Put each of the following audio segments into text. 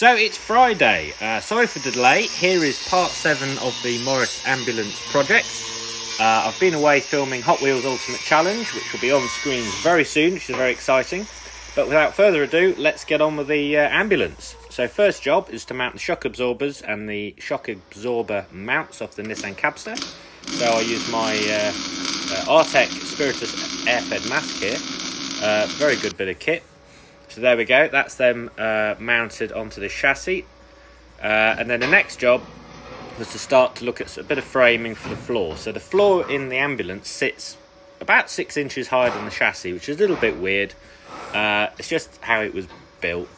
So it's Friday. Sorry for the delay. Here is part 7 of the Morris Ambulance project. I've been away filming Hot Wheels Ultimate Challenge, which will be on screen very soon, which is very exciting. But without further ado, let's get on with the ambulance. So first job is to mount the shock absorbers and the shock absorber mounts off the Nissan Cabster. So I'll use my Artec Spiritus air-fed mask here. Very good bit of kit. So there we go, that's them mounted onto the chassis. And then the next job was to start to look at a bit of framing for the floor. So the floor in the ambulance sits about 6 inches higher than the chassis, which is a little bit weird. It's just how it was built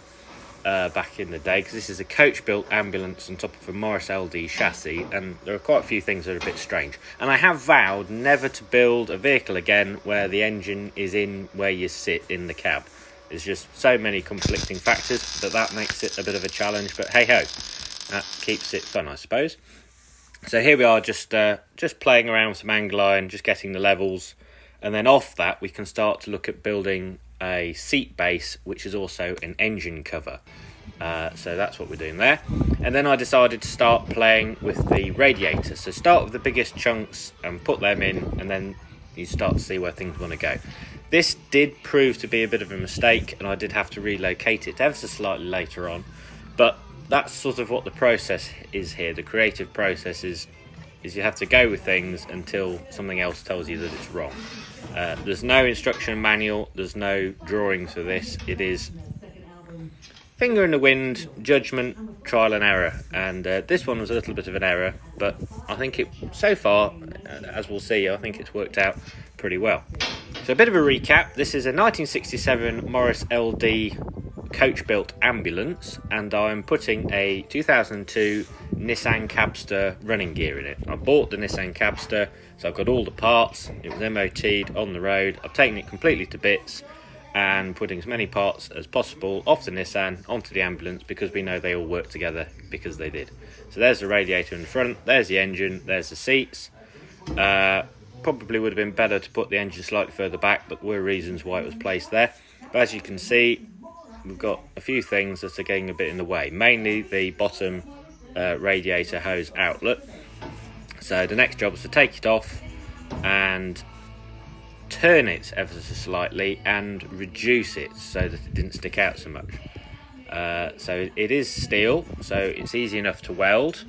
back in the day, because this is a coach-built ambulance on top of a Morris LD chassis, and there are quite a few things that are a bit strange. And I have vowed never to build a vehicle again where the engine is in where you sit in the cab. There's just so many conflicting factors that makes it a bit of a challenge, but hey-ho, that keeps it fun, I suppose. So here we are, just playing around with some angle iron, just getting the levels, and then off that we can start to look at building a seat base, which is also an engine cover. So that's what we're doing there. And then I decided to start playing with the radiator. So start with the biggest chunks and put them in, and then you start to see where things want to go. This did prove to be a bit of a mistake, and I did have to relocate it ever so slightly later on. But that's sort of what the process is here. The creative process is you have to go with things until something else tells you that it's wrong. There's no instruction manual, there's no drawings for this. It is finger in the wind, judgment, trial and error. And this one was a little bit of an error, but I think so far, as we'll see, I think it's worked out pretty well. So a bit of a recap. This is a 1967 Morris LD coach-built ambulance, and I'm putting a 2002 Nissan Cabster running gear in it. I bought the Nissan Cabster, so I've got all the parts. It was MOT'd on the road. I've taken it completely to bits and putting as many parts as possible off the Nissan onto the ambulance, because we know they all work together, because they did. So there's the radiator in the front, there's the engine, there's the seats. Probably would have been better to put the engine slightly further back, but there were reasons why it was placed there. But as you can see, we've got a few things that are getting a bit in the way, mainly the bottom radiator hose outlet. So the next job is to take it off and turn it ever so slightly and reduce it so that it didn't stick out so much. So it is steel, so it's easy enough to weld.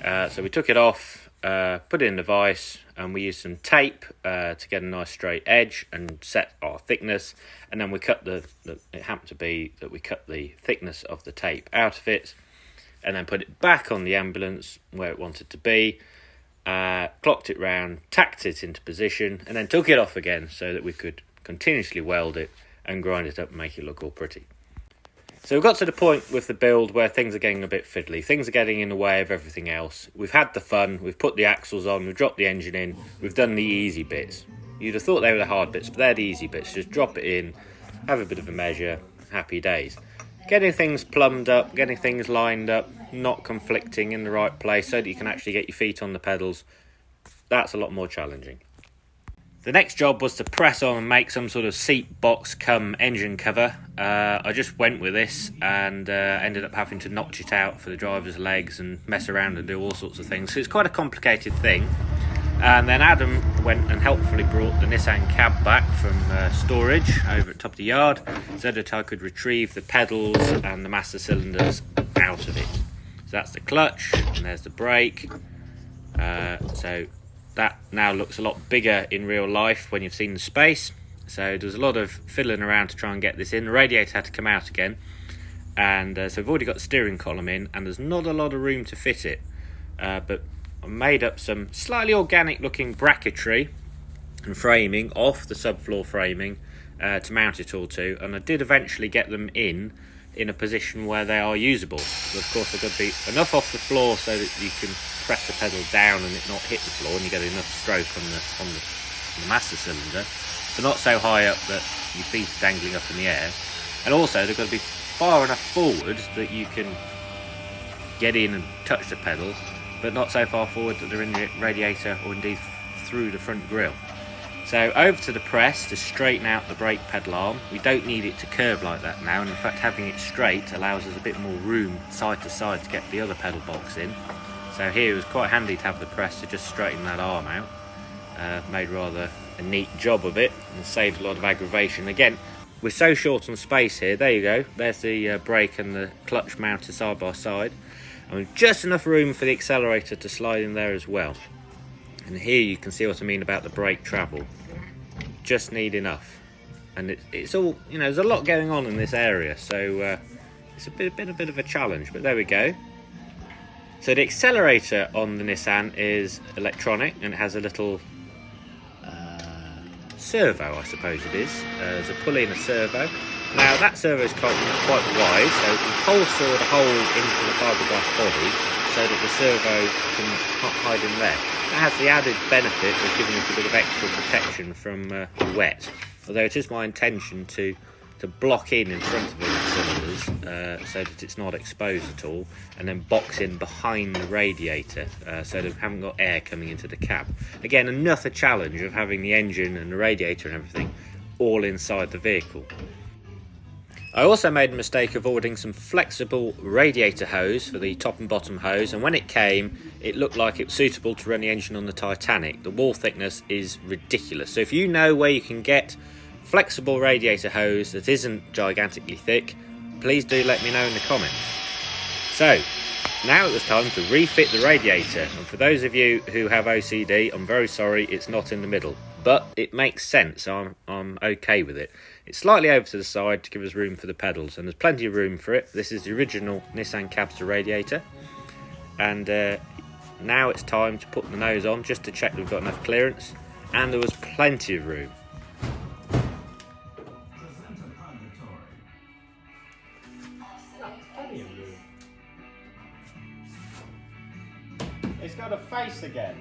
So we took it off, put it in the vise, and we used some tape to get a nice straight edge and set our thickness. And then we cut it happened to be that we cut the thickness of the tape out of it, and then put it back on the ambulance where it wanted to be, clocked it round, tacked it into position, and then took it off again so that we could continuously weld it and grind it up and make it look all pretty. So we've got to the point with the build where things are getting a bit fiddly. Things are getting in the way of everything else. We've had the fun, we've put the axles on, we've dropped the engine in, we've done the easy bits. You'd have thought they were the hard bits, but they're the easy bits. Just drop it in, have a bit of a measure, happy days. Getting things plumbed up, getting things lined up, not conflicting in the right place so that you can actually get your feet on the pedals, that's a lot more challenging. The next job was to press on and make some sort of seat box cum engine cover. I just went with this and ended up having to notch it out for the driver's legs and mess around and do all sorts of things. So it's quite a complicated thing. And then Adam went and helpfully brought the Nissan cab back from storage over at top of the yard so that I could retrieve the pedals and the master cylinders out of it. So that's the clutch, and there's the brake. So that now looks a lot bigger in real life when you've seen the space. So there's a lot of fiddling around to try and get this in. The radiator had to come out again. And so we've already got the steering column in, and there's not a lot of room to fit it. But I made up some slightly organic looking bracketry and framing off the subfloor framing to mount it all to. And I did eventually get them in a position where they are usable. So of course they've got to be enough off the floor so that you can press the pedal down and it not hit the floor, and you get enough stroke on the master cylinder, but not so high up that your feet are dangling up in the air. And also they've got to be far enough forward that you can get in and touch the pedal, but not so far forward that they're in the radiator or indeed through the front grille. So over to the press to straighten out the brake pedal arm. We don't need it to curve like that now, and in fact having it straight allows us a bit more room side to side to get the other pedal box in. So here it was quite handy to have the press to just straighten that arm out. Made rather a neat job of it and saved a lot of aggravation. Again, we're so short on space here. There you go, there's the brake and the clutch mounted side by side, and with just enough room for the accelerator to slide in there as well. And here you can see what I mean about the brake travel. Just need enough, and it's all, you know, there's a lot going on in this area, so it's a bit of a challenge, but there we go. So the accelerator on the Nissan is electronic, and it has a little servo, I suppose it is. There's a pulley and a servo. Now that servo is quite wide, so you can hole saw the hole into the fiberglass body so that the servo can hide in there. That has the added benefit of giving us a bit of extra protection from wet. Although it is my intention to block in front of the cylinders so that it's not exposed at all, and then box in behind the radiator so that we haven't got air coming into the cab. Again, another challenge of having the engine and the radiator and everything all inside the vehicle. I also made a mistake of ordering some flexible radiator hose for the top and bottom hose, and when it came it looked like it was suitable to run the engine on the Titanic. The wall thickness is ridiculous, so if you know where you can get flexible radiator hose that isn't gigantically thick, please do let me know in the comments. So now it was time to refit the radiator, and for those of you who have OCD, I'm very sorry it's not in the middle, but it makes sense, so I'm okay with it. It's slightly over to the side to give us room for the pedals, and there's plenty of room for it. This is the original Nissan Capster radiator, and now it's time to put the nose on just to check that we've got enough clearance, and there was plenty of room. It's got a face again.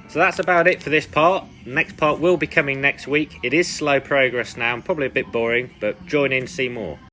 So that's about it for this part. Next part will be coming next week. It is slow progress now and probably a bit boring, but join in to see more.